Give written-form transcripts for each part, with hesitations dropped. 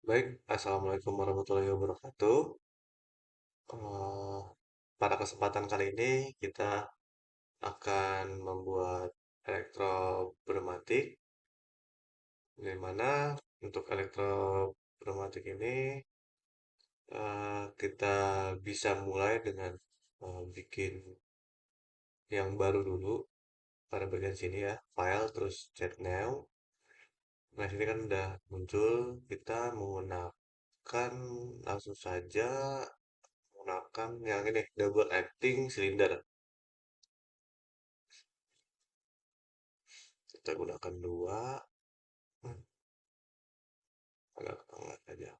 Baik, Assalamualaikum warahmatullahi wabarakatuh. Eh, Pada kesempatan kali ini kita akan membuat elektropneumatik, di mana untuk elektropneumatik ini kita bisa mulai dengan bikin yang baru dulu pada bagian sini ya, file terus set new. Nah, sini kan udah muncul, kita menggunakan langsung saja menggunakan yang ini double acting cylinder. Kita gunakan dua. Agak hangat aja.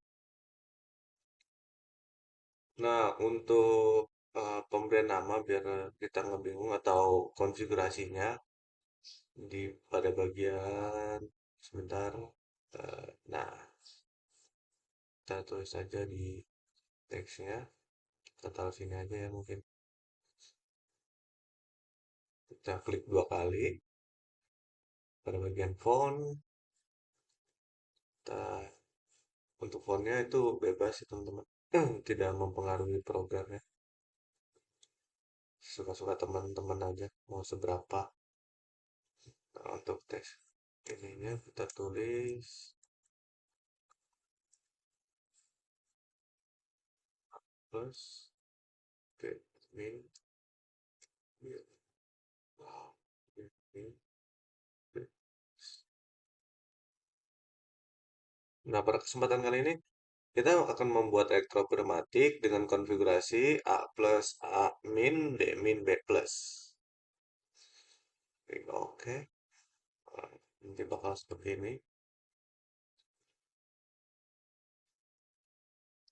Nah, untuk pemberian nama biar kita nggak bingung atau konfigurasinya pada bagian sebentar. Nah, kita tulis saja di teksnya. Kita taruh sini aja ya mungkin. Kita klik dua kali pada bagian font. Kita untuk fontnya itu bebas ya teman-teman. Tidak mempengaruhi programnya. Suka-suka teman-teman aja mau seberapa. Nah, untuk teks ininya kita tulis plus min Nah, pada kesempatan kali ini kita akan membuat elektropneumatik dengan konfigurasi A plus A min B min B plus. Klik oke. Nanti bakal seperti ini.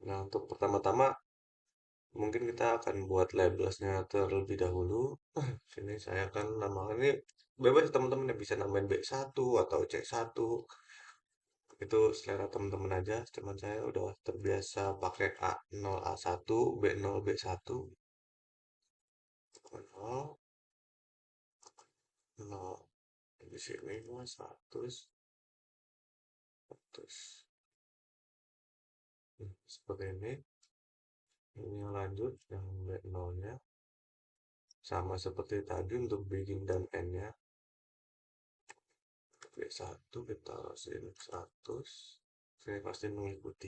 Nah, untuk pertama-tama mungkin kita akan buat labelsnya terlebih dahulu. Sini saya akan namakan ini bebas teman-teman yang bisa namain B1 atau C1. Itu selera teman-teman aja, cuman saya udah terbiasa pakai A0 A1 B0 B1. 0 0 di sini mas 100 100. Seperti ini lanjut yang B0 nya sama seperti tadi untuk begin dan end nya. B1 kita sini 100, saya pasti mengikuti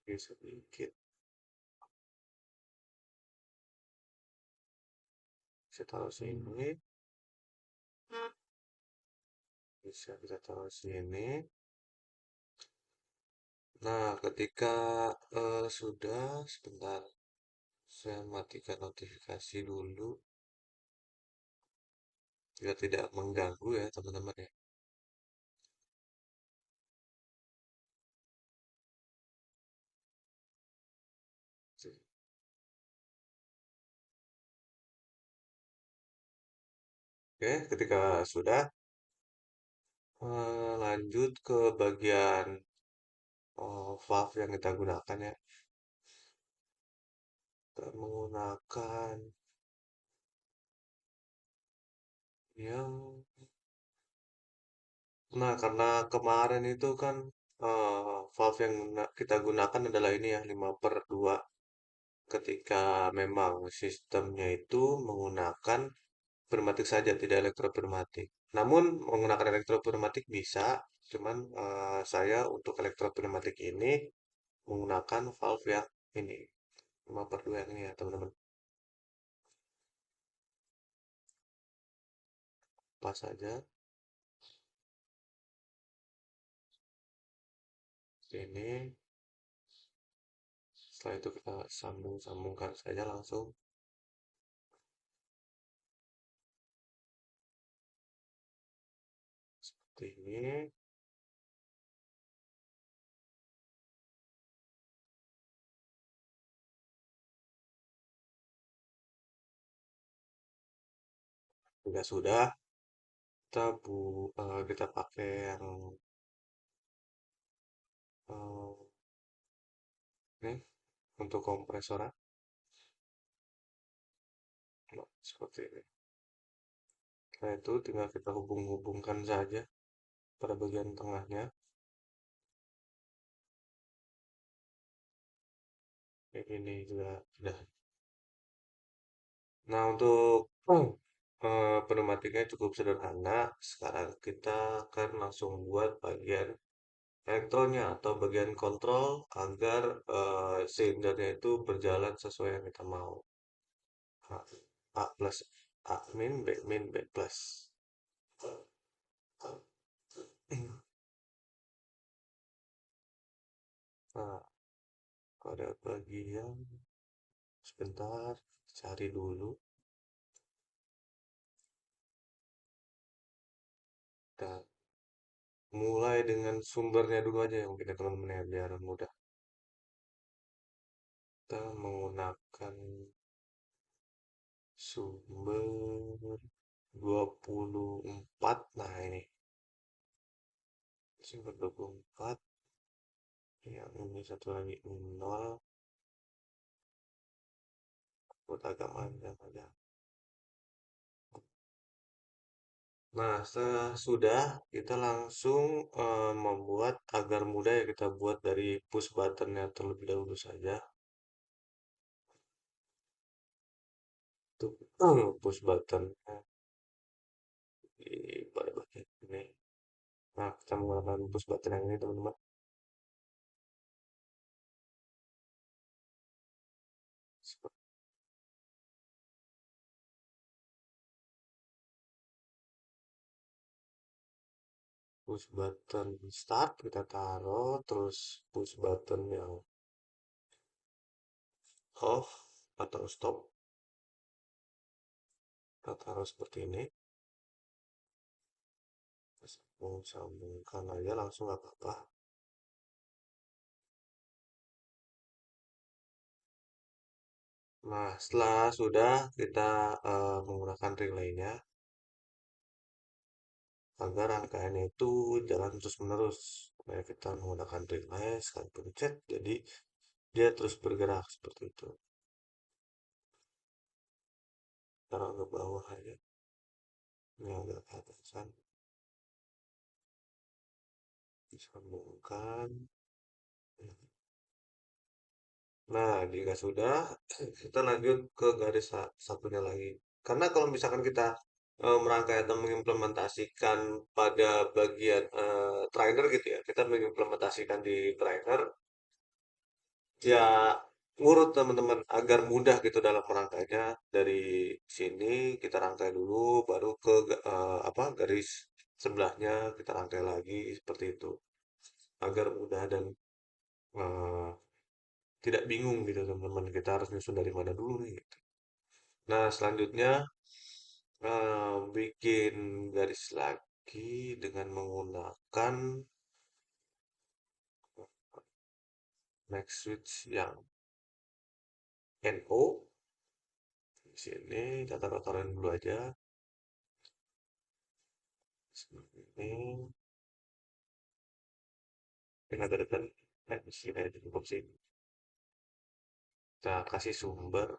sedikit. Saya taruh sini, bisa kita taruh sini. Nah, ketika sudah, sebentar, saya matikan notifikasi dulu, biar tidak mengganggu ya teman-teman ya. Oke, ketika sudah, lanjut ke bagian valve yang kita gunakan ya. Kita menggunakan yang Nah, karena kemarin itu kan valve yang kita gunakan adalah ini ya 5/2 ketika memang sistemnya itu menggunakan pneumatik saja, tidak elektropneumatik. Namun menggunakan elektropneumatik bisa, cuman saya untuk elektropneumatik ini menggunakan valve yang ini 5/2 yang ini ya teman-teman. Pas saja sini. Setelah itu kita sambung-sambungkan saja langsung seperti ini. Jika sudah, kita pakai yang eh, ini untuk kompresornya. Nah, seperti ini. Nah, itu tinggal kita hubung-hubungkan saja pada bagian tengahnya. Kayak gini juga sudah. Nah, untuk pneumatiknya cukup sederhana. Sekarang kita akan langsung buat bagian elektronnya atau bagian kontrol agar silindernya itu berjalan sesuai yang kita mau. A, A plus A min B min B plus. Nah, pada bagian sebentar cari dulu. Kita mulai dengan sumbernya dulu aja yang mungkin ya teman-teman ya biar mudah. Kita menggunakan sumber 24. Nah, ini sumber 24, yang ini satu lagi 0, buat agak panjang aja. Nah, setelah sudah, kita langsung membuat agar mudah ya kita buat dari push buttonnya terlebih dahulu saja. Untuk push button di pada bagian ini. Nah, kita menggunakan push button yang ini teman-teman. Push button start kita taruh, terus push button yang off atau stop kita taruh seperti ini. Sambungkan aja langsung gak apa-apa. Nah, setelah sudah kita menggunakan relaynya agar rangkaiannya itu jalan terus menerus. Nah, kita menggunakan relay sekali pencet, jadi dia terus bergerak seperti itu. Taruh ke bawah aja. Ini agak ke atasan. Disambungkan. Nah, jika sudah, kita lanjut ke garis satunya lagi. Karena kalau misalkan kita merangkai atau mengimplementasikan pada bagian trainer gitu ya, kita mengimplementasikan di trainer, ya ngurut teman-teman agar mudah gitu dalam merangkainya. Dari sini kita rangkai dulu, baru ke apa garis sebelahnya kita rangkai lagi seperti itu, agar mudah dan eh, tidak bingung gitu teman-teman, kita harus nyusun dari mana dulu nih gitu. Nah, selanjutnya bikin garis lagi dengan menggunakan max switch yang NO. Di sini kita taruh-taruhin dulu aja seperti ini. Mungkin agak dekat, di sini aja cukup sih. Kita kasih sumber,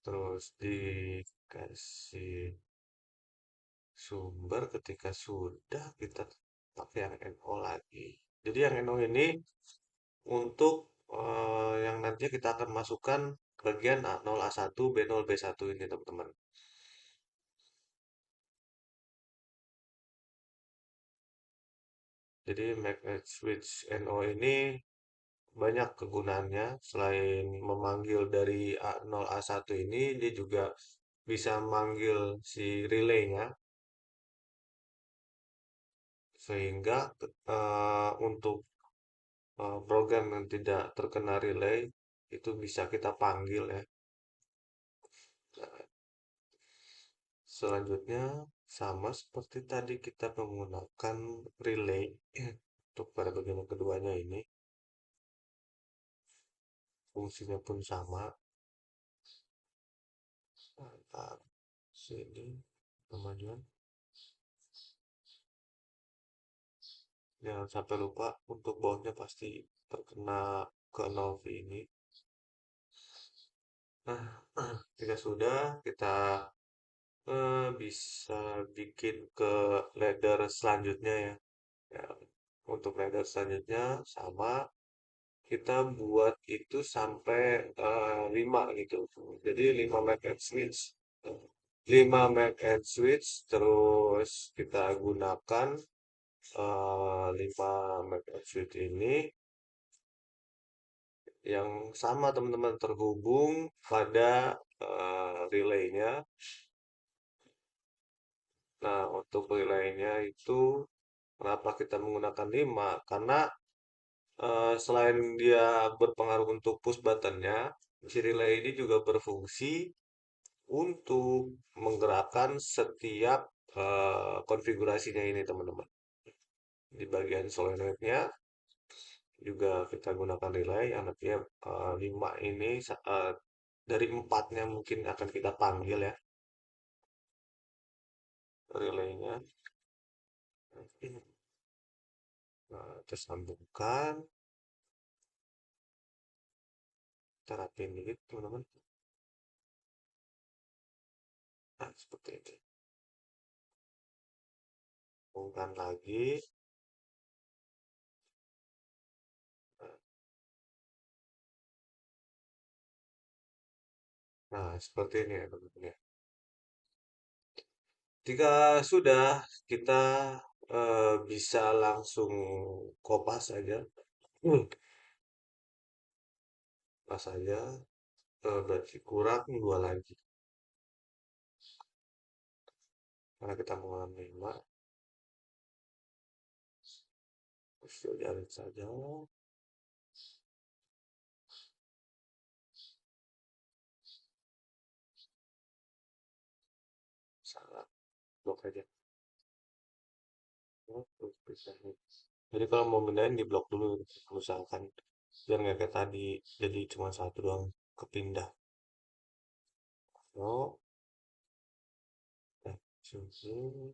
terus dikasih sumber ketika sudah kita pakai yang NO lagi. Jadi yang NO ini untuk yang nantinya kita akan masukkan bagian A0 A1 B0 B1 ini teman-teman. Jadi magnet switch NO ini banyak kegunaannya. Selain memanggil dari A0 A1 ini, dia juga bisa manggil si relaynya, sehingga untuk program yang tidak terkena relay itu bisa kita panggil ya. Nah, selanjutnya sama seperti tadi kita menggunakan relay untuk pada bagian keduanya ini, fungsinya pun sama. Nah, sini kemajuan, jangan sampai lupa untuk bawahnya pasti terkena ke 0 V ini. Nah, jika sudah, kita bisa bikin ke ladder selanjutnya ya. Ya, untuk ladder selanjutnya sama kita buat itu sampai 5 gitu. Jadi 5 make and switch. 5 make and switch terus kita gunakan 5 make and switch ini yang sama teman-teman terhubung pada relaynya. Nah, untuk relaynya itu kenapa kita menggunakan 5? Karena selain dia berpengaruh untuk push buttonnya, si relay ini juga berfungsi untuk menggerakkan setiap konfigurasinya ini teman-teman. Di bagian solenoidnya juga kita gunakan relay yang nantinya 5 ini dari empatnya mungkin akan kita panggil ya relaynya. Nah, kita sambungkan, kita rapiin dikit teman-teman. Nah, seperti ini. Sambungkan lagi. Nah, seperti ini ya teman-teman ya. Jika sudah, kita bisa langsung kopas saja. Pas saja, berarti kurang dua lagi. Karena kita menggunakan 5, terus jalan saja. Salah, blok aja. Oh, terus pisahin. Jadi kalau mau pindahin di blok dulu, usahakan biar nggak kayak tadi, jadi cuma satu doang kepindah. Oh, nah, sini.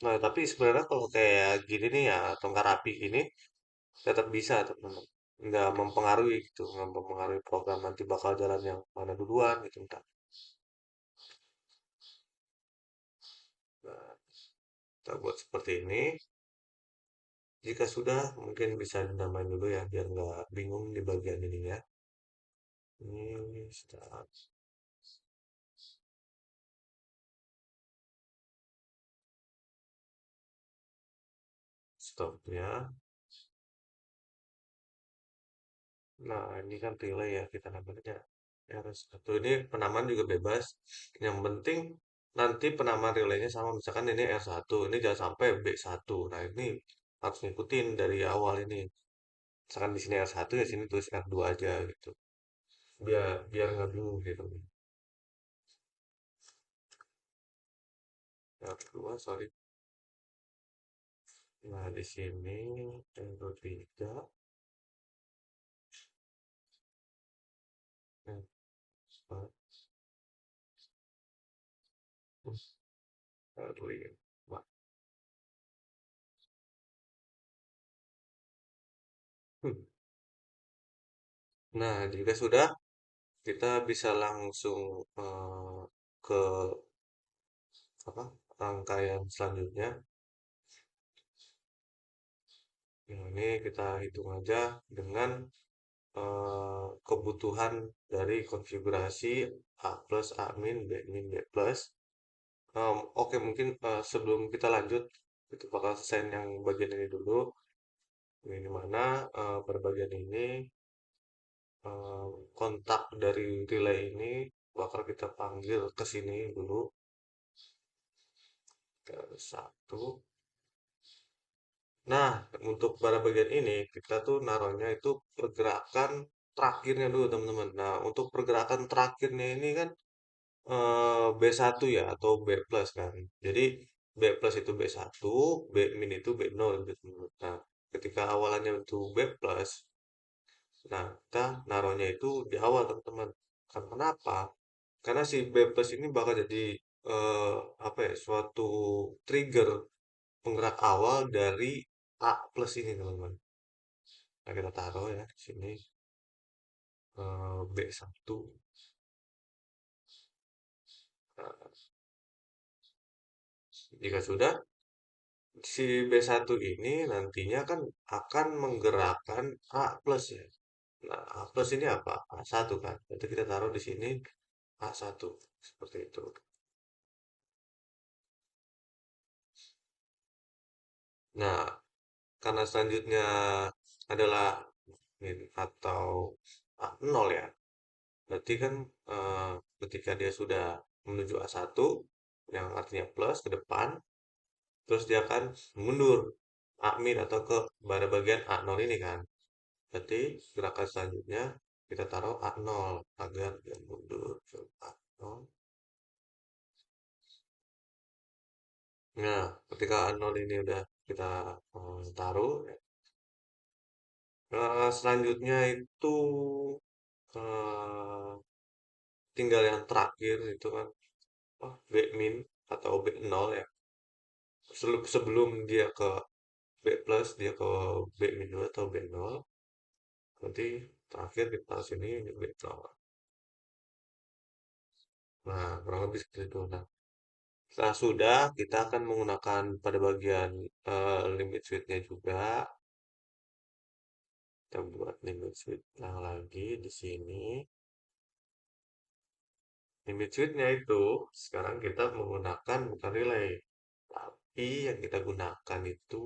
Nah, tapi sebenarnya kalau kayak gini nih ya, tongkat rapi gini, tetap bisa teman-teman. Nggak mempengaruhi gitu, nggak mempengaruhi program nanti bakal jalan yang mana duluan gitu. Ntar. Nah, kita buat seperti ini. Jika sudah, mungkin bisa dinamain dulu ya, biar nggak bingung di bagian ini ya. Ini start stopnya. Nah, ini kan relay ya, kita namanya R1. Ini penamaan juga bebas. Yang penting nanti penamaan relaynya sama, misalkan ini R1, ini jangan sampai B1. Nah, ini harus ngikutin dari awal ini. Misalkan di sini R1 ya sini tulis R2 aja gitu. Biar biar nggak bingung gitu. R2, sorry. Nah, di sini R3, R4, R5. Nah, jika sudah, kita bisa langsung ke apa rangkaian selanjutnya. Yang ini kita hitung aja dengan kebutuhan dari konfigurasi A plus, A min, B min, B plus. Oke, mungkin sebelum kita lanjut, kita bakal selesai yang bagian ini dulu. Ini mana pada bagian ini kontak dari relay ini bakal kita panggil ke sini dulu ke satu. Nah, untuk pada bagian ini kita tuh naruhnya itu pergerakan terakhirnya dulu teman-teman. Nah, untuk pergerakan terakhirnya ini kan B1 ya atau B plus kan. Jadi B plus itu B1, B min itu B0 gitu teman-teman. Nah, ketika awalannya itu B plus, nah kita naruhnya itu di awal teman-teman. Kan kenapa? Karena si B plus ini bakal jadi eh, apa ya suatu trigger penggerak awal dari A plus ini teman-teman. Nah, kita taruh ya di sini. B1. Nah, jika sudah, si B1 ini nantinya kan akan menggerakkan A plus ya. Nah, A plus ini apa? A1 kan. Nanti kita taruh di sini A1 seperti itu. Nah, karena selanjutnya adalah min atau A0 ya. Berarti kan ketika dia sudah menuju A1 yang artinya plus ke depan, terus dia akan mundur A min atau ke pada bagian A0 ini kan. Berarti gerakan selanjutnya kita taruh A0 agar dia mundur ke A0. Nah, ketika A0 ini udah kita taruh, selanjutnya itu eh, tinggal yang terakhir itu kan B min atau B0 ya. Sebelum dia ke B plus, dia ke B min dulu atau B0. Nanti terakhir kita sini B0. Nah, kurang lebih seperti itu. Nah, setelah sudah, kita akan menggunakan pada bagian limit switch-nya juga. Kita buat limit switch yang lagi di sini. Limit switch-nya itu sekarang kita menggunakan bukan relay, tapi yang kita gunakan itu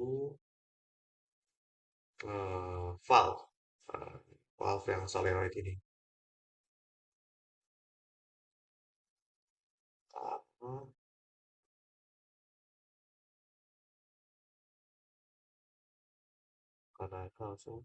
valve. Eh, Valve yang solenoid ini. Apa? Karena itu langsung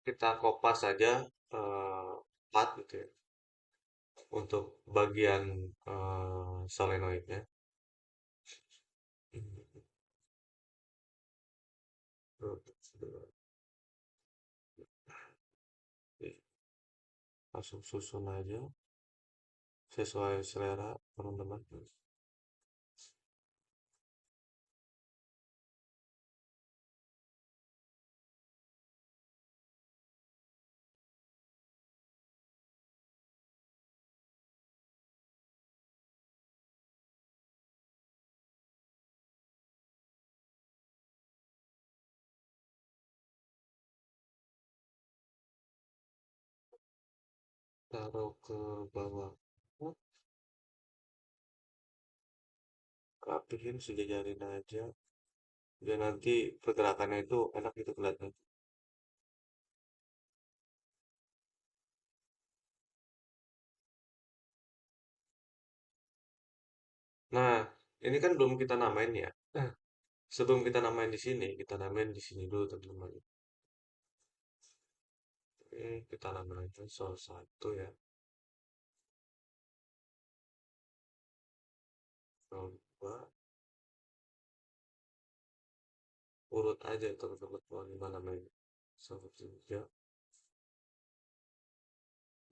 kita kopas saja eh, 4 gitu ya untuk bagian solenoidnya. Langsung susun aja sesuai selera teman-teman. Taruh ke bawah. Rapihin, sejajarin aja. Biar nanti pergerakannya itu enak gitu kelihatan. Nah, ini kan belum kita namain ya. Sebelum kita namain di sini, kita namain di sini dulu teman-teman. Oke, kita namain aja soal satu ya. Soal dua, urut aja teman-teman mau gimana main. Soal tiga,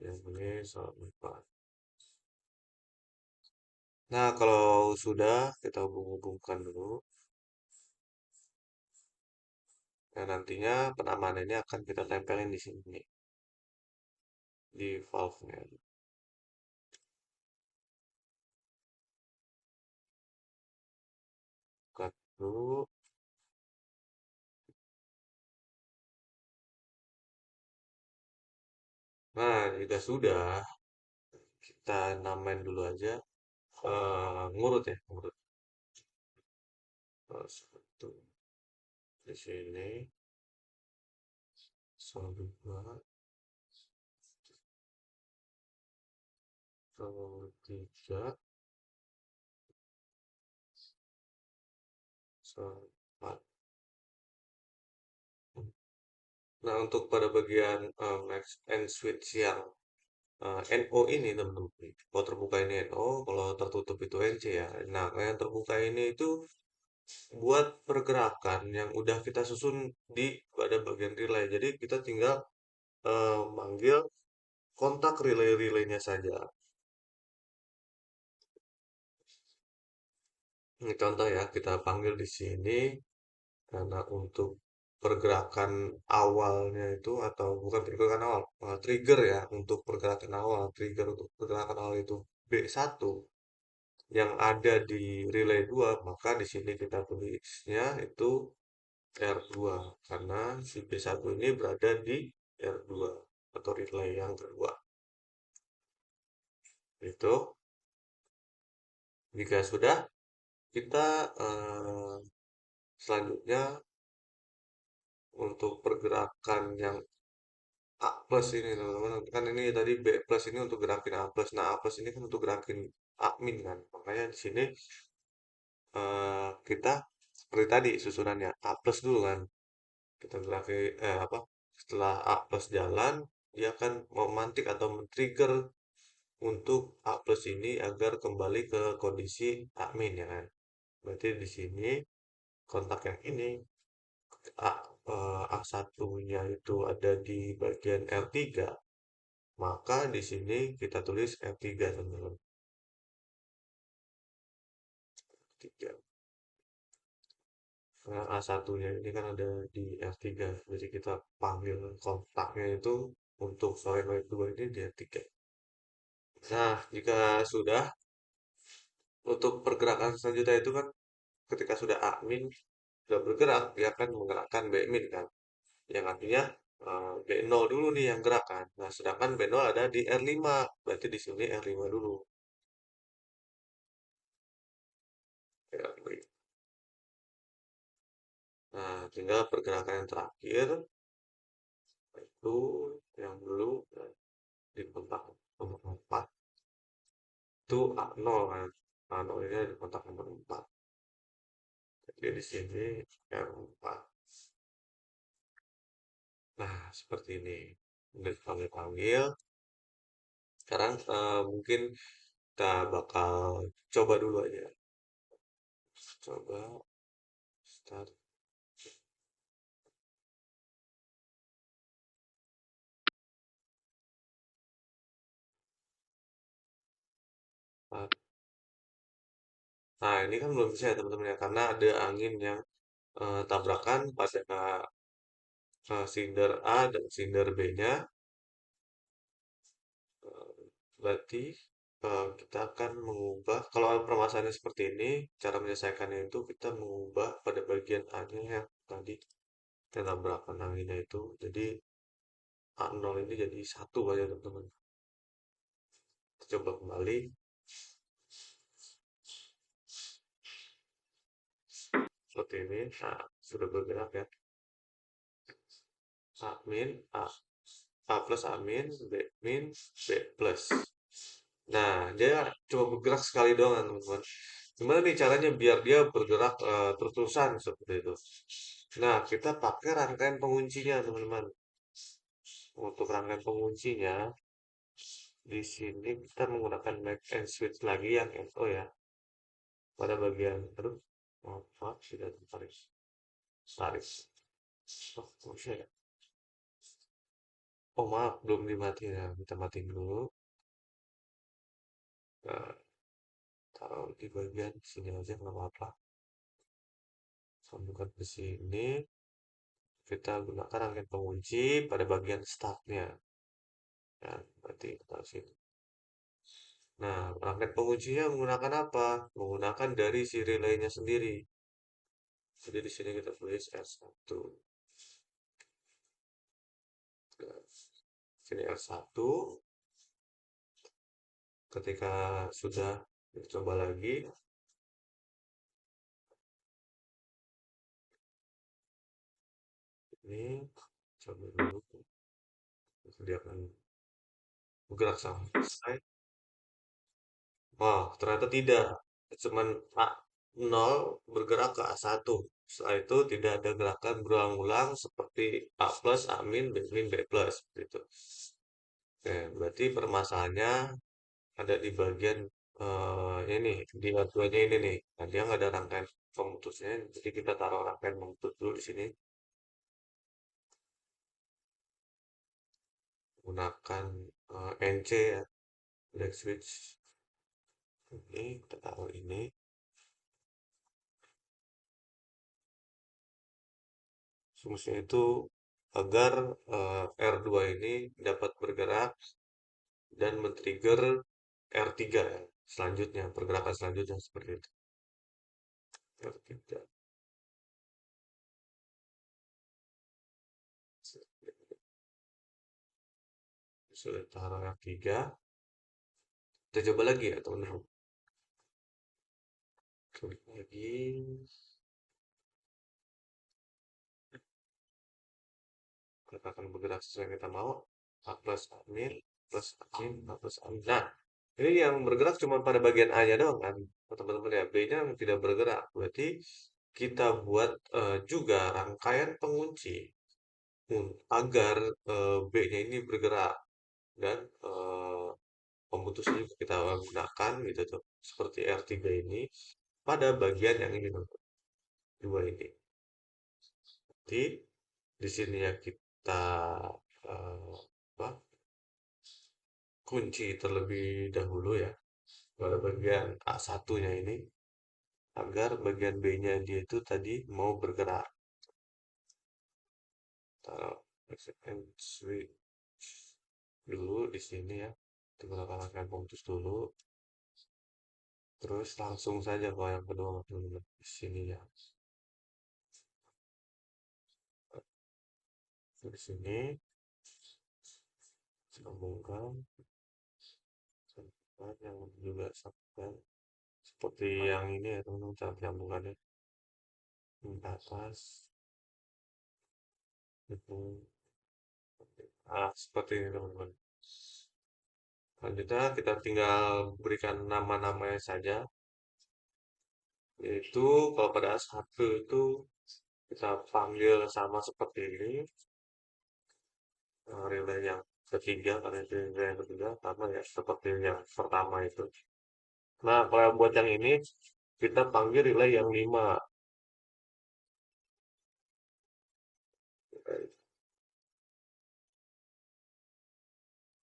yang ini soal empat. Nah, kalau sudah kita hubung-hubungkan dulu. Nah, nantinya penamaan ini akan kita tempelin di sini di valve-nya. Buka dulu. Nah, jika sudah, kita namain dulu aja. Ngurut ya, ngurut. Satu di sini, soal dua, soal tiga, soal empat. Nah, untuk pada bagian max and switch yang NO ini teman-teman, kalau terbuka ini NO, kalau tertutup itu NC ya. Nah, yang terbuka ini itu buat pergerakan yang udah kita susun di pada bagian relay. Jadi kita tinggal manggil kontak relay-relaynya saja. Ini contoh ya, kita panggil di sini karena untuk pergerakan awalnya itu atau bukan pergerakan awal, trigger ya untuk pergerakan awal, trigger untuk pergerakan awal itu B1 yang ada di relay 2, maka di sini kita tulisnya itu R2 karena si B1 ini berada di R2 atau relay yang kedua. Itu jika sudah kita selanjutnya untuk pergerakan yang A plus ini teman-teman kan ini tadi B plus ini untuk gerakin A plus. Nah A plus ini kan untuk gerakin admin kan. Makanya di sini kita seperti tadi susunannya A plus dulu kan. Kita gerakin apa? Setelah A plus jalan, dia akan memantik atau men-trigger untuk A plus ini agar kembali ke kondisi admin ya kan. Berarti di sini kontak yang ini A, A1-nya itu ada di bagian R3, maka di sini kita tulis R3 teman-teman. 3. Karena A1-nya ini kan ada di R3, jadi kita panggil kontaknya itu untuk solenoid 2 ini di R3. Nah, jika sudah, untuk pergerakan selanjutnya itu kan ketika sudah admin sudah bergerak, dia akan menggerakkan Bmin kan. Yang artinya B0 dulu nih yang gerakan. Nah, sedangkan B0 ada di R5, berarti di sini R5 dulu. R5. Nah, tinggal pergerakan yang terakhir itu yang dulu di kontak nomor 4 itu A0 kan. A0 ini ada di kontak nomor 4. Jadi di sini R4. Nah, seperti ini. Udah panggil-panggil. Sekarang mungkin kita bakal coba dulu aja. Coba start. Start. Nah, ini kan belum bisa ya teman-teman ya, karena ada angin yang tabrakan pada silinder A dan silinder B-nya. Berarti kita akan mengubah, kalau permasalahannya seperti ini, cara menyelesaikannya itu kita mengubah pada bagian A-nya yang tadi kita tabrakan anginnya itu. Jadi A0 ini jadi 1 aja teman-teman. Kita coba kembali. Seperti ini. Nah, sudah bergerak ya. A min, A plus A min, B min, B plus. Nah, dia cuma bergerak sekali doang kan, teman-teman. Gimana nih caranya biar dia bergerak terus-terusan seperti itu? Nah, kita pakai rangkaian penguncinya, teman-teman. Untuk rangkaian penguncinya, di sini kita menggunakan make and switch lagi yang NO ya. Pada bagian, aduh, maaf, tidak tertarik. Tarik. Oh, bisa ya? Oh, maaf, belum dimatiin ya. Kita matiin dulu. Nah, taruh di bagian sini aja, nggak apa-apa. Sambungkan ke sini. Kita gunakan rangkaian pengunci pada bagian startnya. Ya, berarti kita sini. Nah, rangkaian penguncinya menggunakan apa? Menggunakan dari si relaynya sendiri. Jadi di sini kita tulis R1. Nah, sini R1. Ketika sudah dicoba lagi, ini coba dulu. Dia akan bergerak sampai selesai. Wah, ternyata tidak. Cuman A0 bergerak ke A1. Setelah itu tidak ada gerakan berulang-ulang seperti A plus, A min, B min, B plus gitu. Oke, berarti permasalahannya ada di bagian ini di aduannya ini nih. Nah, dia nggak ada rangkaian pemutusnya, jadi kita taruh rangkaian pemutus dulu di sini. Gunakan NC ya, black switch. Ini kita taruh ini. Fungsinya itu agar R2 ini dapat bergerak dan men-trigger R3 ya. Selanjutnya, pergerakan selanjutnya seperti itu. R3. Sudah taruh R3. Kita coba lagi ya teman-teman. Klik lagi. Kita akan bergerak sesuai yang kita mau. A plus A min, plus A min, A plus A min. Nah, ini yang bergerak cuma pada bagian A-nya doang kan, teman-teman ya. B-nya tidak bergerak. Berarti kita buat juga rangkaian pengunci agar B-nya ini bergerak dan pemutusnya juga kita gunakan gitu tuh seperti R3 ini pada bagian yang ini tuh, dua ini. Jadi di sini ya kita apa, kunci terlebih dahulu ya pada bagian A1-nya ini agar bagian B-nya dia itu tadi mau bergerak. Taruh and switch dulu di sini ya. Kita gunakan pemutus dulu. Terus langsung saja kalau yang kedua teman-teman di sini ya. Di sini sambungkan, sambungkan yang juga sambungkan seperti yang ini ya teman-teman cara sambungannya di atas itu. Seperti ini teman-teman. Selanjutnya kita tinggal berikan nama-namanya saja. Yaitu kalau pada satu itu kita panggil sama seperti ini. Relay yang ketiga, karena itu relay yang ketiga sama ya seperti yang pertama itu. Nah, kalau buat yang ini kita panggil relay yang 5.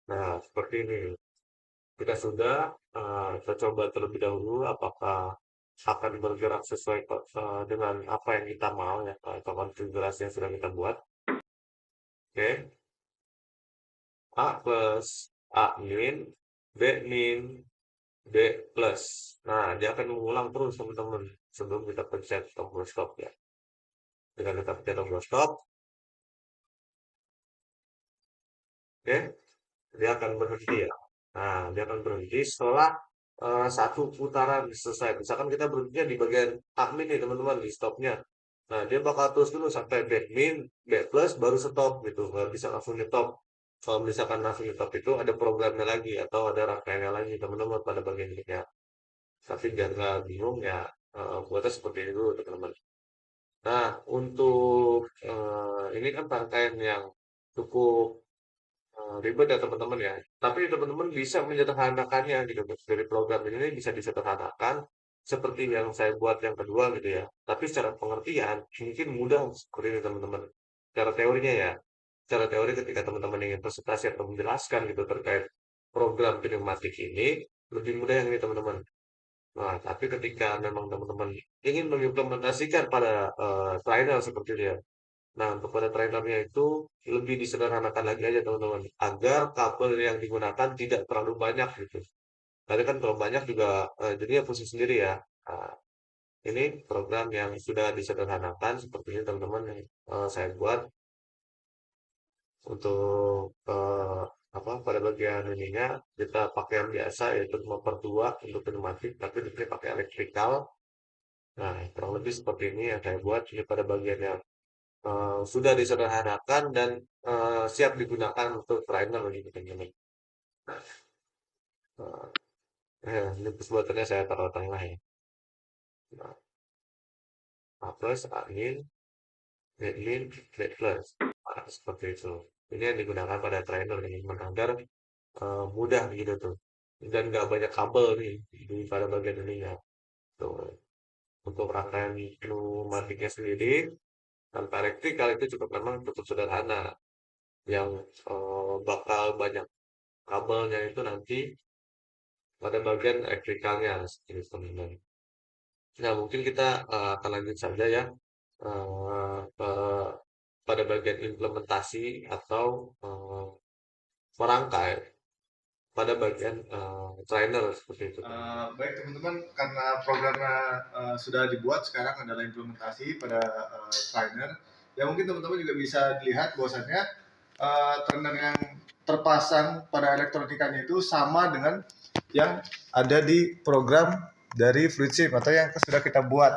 Nah, seperti ini. Kita sudah kita coba terlebih dahulu apakah akan bergerak sesuai dengan apa yang kita mau ya atau konfigurasi yang sudah kita buat. Oke, A plus, A min, B min, B plus. Nah, dia akan mengulang terus teman-teman sebelum kita pencet tombol stop ya. Dengan kita pencet tombol stop, oke, dia akan berhenti ya. Nah, dia akan berhenti setelah satu putaran selesai. Misalkan kita berhentinya di bagian admin nih teman-teman di stopnya. Nah, dia bakal terus dulu sampai back min, back plus, baru stop gitu. Nggak bisa langsung nyetop. Kalau misalkan langsung nyetop itu ada programnya lagi atau ada rangkaiannya lagi teman-teman pada bagian ini ya. Tapi biar nggak bingung ya, buatnya seperti ini dulu teman-teman. Nah, untuk ini kan rangkaian yang cukup ribet ya teman-teman ya. Tapi teman-teman bisa menyederhanakannya gitu. Dari program ini bisa disederhanakan seperti yang saya buat yang kedua gitu ya. Tapi secara pengertian mungkin mudah seperti ini teman-teman. Cara teorinya ya. Cara teori ketika teman-teman ingin presentasi atau menjelaskan gitu terkait program pneumatik ini lebih mudah yang ini teman-teman. Nah, tapi ketika memang teman-teman ingin mengimplementasikan pada trainer seperti dia. Nah, untuk pada trainernya itu lebih disederhanakan lagi aja teman-teman, agar kabel yang digunakan tidak terlalu banyak gitu. Karena kan kalau banyak juga jadinya pusing sendiri ya. Nah, ini program yang sudah disederhanakan seperti ini teman-teman yang saya buat untuk apa pada bagian ininya kita pakai yang biasa yaitu 5/2 untuk pneumatik, tapi di sini pakai elektrikal. Nah, kurang lebih seperti ini yang saya buat ini pada bagian yang sudah disederhanakan dan siap digunakan untuk trainer gitu teman-teman. Ini buatannya saya taruh tengah ya. Nah, A plus, A min, B min, B plus. Nah, seperti itu. Ini yang digunakan pada trainer nih, agar mudah gitu tuh. Dan nggak banyak kabel nih di pada bagian ininya. Tuh. Untuk rangkaian pneumatiknya sendiri, tanpa elektrikal itu memang cukup sederhana. Yang bakal banyak kabelnya itu nanti pada bagian elektrikalnya seperti itu teman-teman. Nah, mungkin kita akan lanjut saja ya pada bagian implementasi atau merangkai pada bagian trainer seperti itu teman-teman. Baik teman-teman, karena programnya sudah dibuat, sekarang adalah implementasi pada trainer. Ya mungkin teman-teman juga bisa dilihat bahwasannya trainer yang terpasang pada elektronikanya itu sama dengan yang ada di program dari FluidSim atau yang sudah kita buat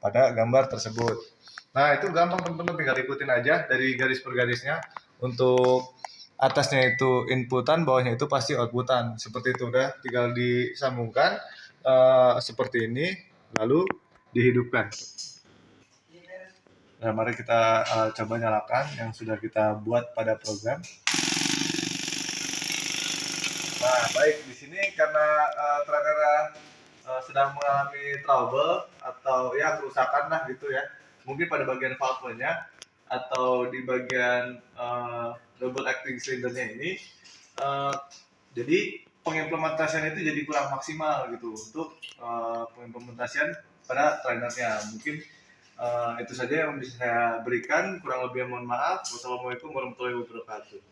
pada gambar tersebut. Nah itu gampang teman-teman, tinggal ikutin aja dari garis per garisnya. Untuk atasnya itu inputan, bawahnya itu pasti outputan. Seperti itu, udah tinggal disambungkan seperti ini, lalu dihidupkan. Nah, mari kita coba nyalakan yang sudah kita buat pada program. Nah, baik, di sini karena trainer sedang mengalami trouble atau ya kerusakan lah gitu ya. Mungkin pada bagian valve-nya atau di bagian double acting cylindernya ini. Uh, jadi pengimplementasian itu jadi kurang maksimal gitu untuk pengimplementasian pada trainernya. Mungkin itu saja yang bisa saya berikan. Kurang lebih mohon maaf. Wassalamualaikum warahmatullahi wabarakatuh.